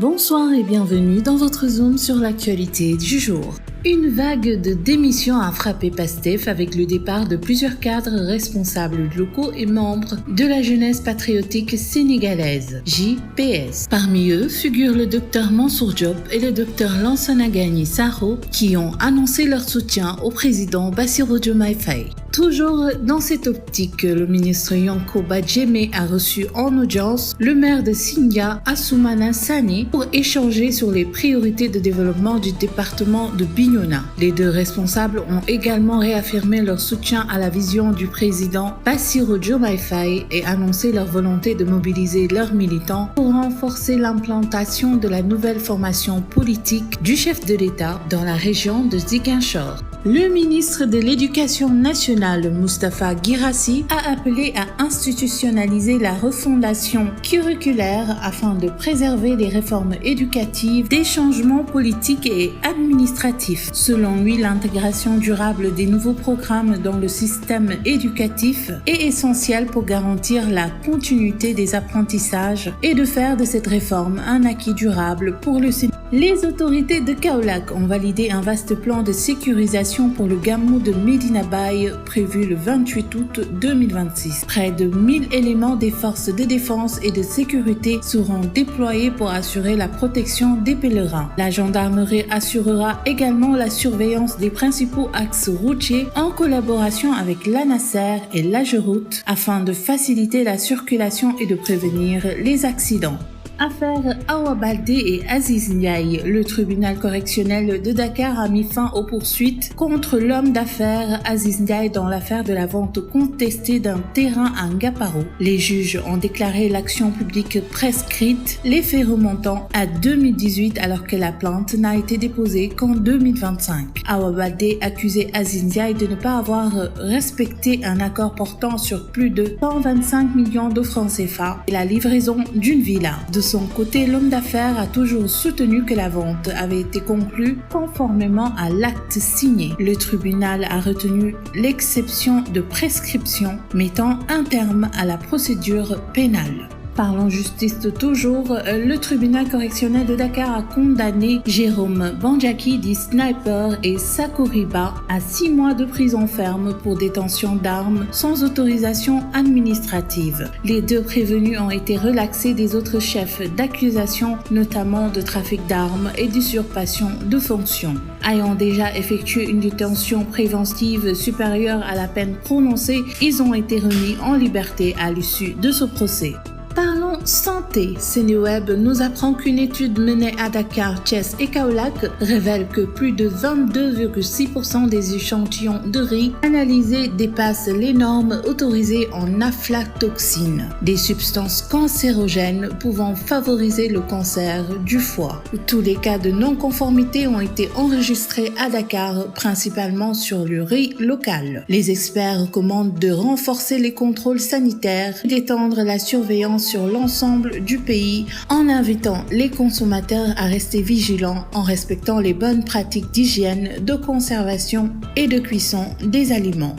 Bonsoir et bienvenue dans votre zoom sur l'actualité du jour. Une vague de démissions a frappé PASTEF avec le départ de plusieurs cadres responsables locaux et membres de la jeunesse patriotique sénégalaise, JPS. Parmi eux figurent le docteur Mansour Diop et le docteur Lansana Gagny Sakho qui ont annoncé leur soutien au président Bassirou Diomaye Faye. Toujours dans cette optique, le ministre Yankoba Diémé a reçu en audience le maire de Sindia, Assoumana Sané, pour échanger sur les priorités de développement du département de Bignona. Les deux responsables ont également réaffirmé leur soutien à la vision du président Bassirou Diomaye Faye et annoncé leur volonté de mobiliser leurs militants pour renforcer l'implantation de la nouvelle formation politique du chef de l'État dans la région de Ziguinchor. Le ministre de l'Éducation nationale, Moustapha Guirassy, a appelé à institutionnaliser la refondation curriculaire afin de préserver les réformes éducatives des changements politiques et administratifs. Selon lui, l'intégration durable des nouveaux programmes dans le système éducatif est essentielle pour garantir la continuité des apprentissages et de faire de cette réforme un acquis durable pour le Sénégal. Les autorités de Kaolack ont validé un vaste plan de sécurisation pour le Gamou de Medina Baye prévu le 28 août 2026. Près de 1000 éléments des forces de défense et de sécurité seront déployés pour assurer la protection des pèlerins. La gendarmerie assurera également la surveillance des principaux axes routiers en collaboration avec l'ANASER et l'AGEROUTE afin de faciliter la circulation et de prévenir les accidents. Affaire Awa Baldé et Aziz Ndiaye, le tribunal correctionnel de Dakar a mis fin aux poursuites contre l'homme d'affaires Aziz Ndiaye dans l'affaire de la vente contestée d'un terrain à Ngaparo. Les juges ont déclaré l'action publique prescrite, les faits remontant à 2018 alors que la plainte n'a été déposée qu'en 2025. Awa Baldé accusait Aziz Ndiaye de ne pas avoir respecté un accord portant sur plus de 125 millions de francs CFA et la livraison d'une villa. De son côté, l'homme d'affaires a toujours soutenu que la vente avait été conclue conformément à l'acte signé. Le tribunal a retenu l'exception de prescription, mettant un terme à la procédure pénale. Parlons justice toujours, le tribunal correctionnel de Dakar a condamné Jérôme Bandiaki dit Sniper et Sakoriba à 6 mois de prison ferme pour détention d'armes sans autorisation administrative. Les deux prévenus ont été relaxés des autres chefs d'accusation, notamment de trafic d'armes et d'usurpation de fonctions. Ayant déjà effectué une détention préventive supérieure à la peine prononcée, ils ont été remis en liberté à l'issue de ce procès. Parlons santé. Sénéweb nous apprend qu'une étude menée à Dakar, Thiès et Kaolack révèle que plus de 22,6% des échantillons de riz analysés dépassent les normes autorisées en aflatoxine, des substances cancérogènes pouvant favoriser le cancer du foie. Tous les cas de non-conformité ont été enregistrés à Dakar, principalement sur le riz local. Les experts recommandent de renforcer les contrôles sanitaires et d'étendre la surveillance sur l'ensemble du pays en invitant les consommateurs à rester vigilants en respectant les bonnes pratiques d'hygiène, de conservation et de cuisson des aliments.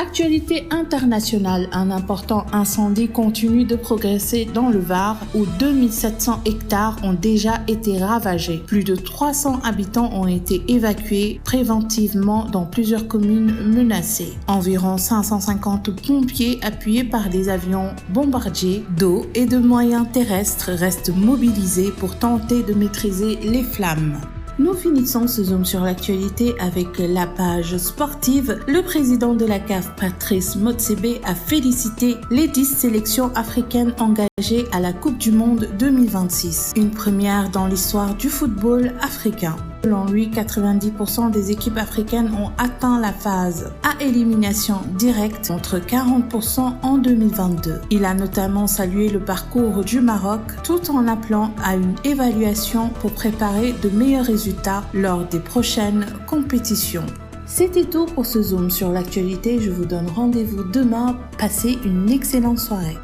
Actualité internationale, un important incendie continue de progresser dans le Var où 2700 hectares ont déjà été ravagés. Plus de 300 habitants ont été évacués préventivement dans plusieurs communes menacées. Environ 550 pompiers appuyés par des avions bombardiers d'eau et de moyens terrestres restent mobilisés pour tenter de maîtriser les flammes. Nous finissons ce zoom sur l'actualité avec la page sportive. Le président de la CAF, Patrice Motsepe, a félicité les 10 sélections africaines engagées à la Coupe du Monde 2026. Une première dans l'histoire du football africain. Selon lui, 90% des équipes africaines ont atteint la phase à élimination directe contre 40% en 2022. Il a notamment salué le parcours du Maroc tout en appelant à une évaluation pour préparer de meilleurs résultats lors des prochaines compétitions. C'était tout pour ce zoom sur l'actualité. Je vous donne rendez-vous demain. Passez une excellente soirée.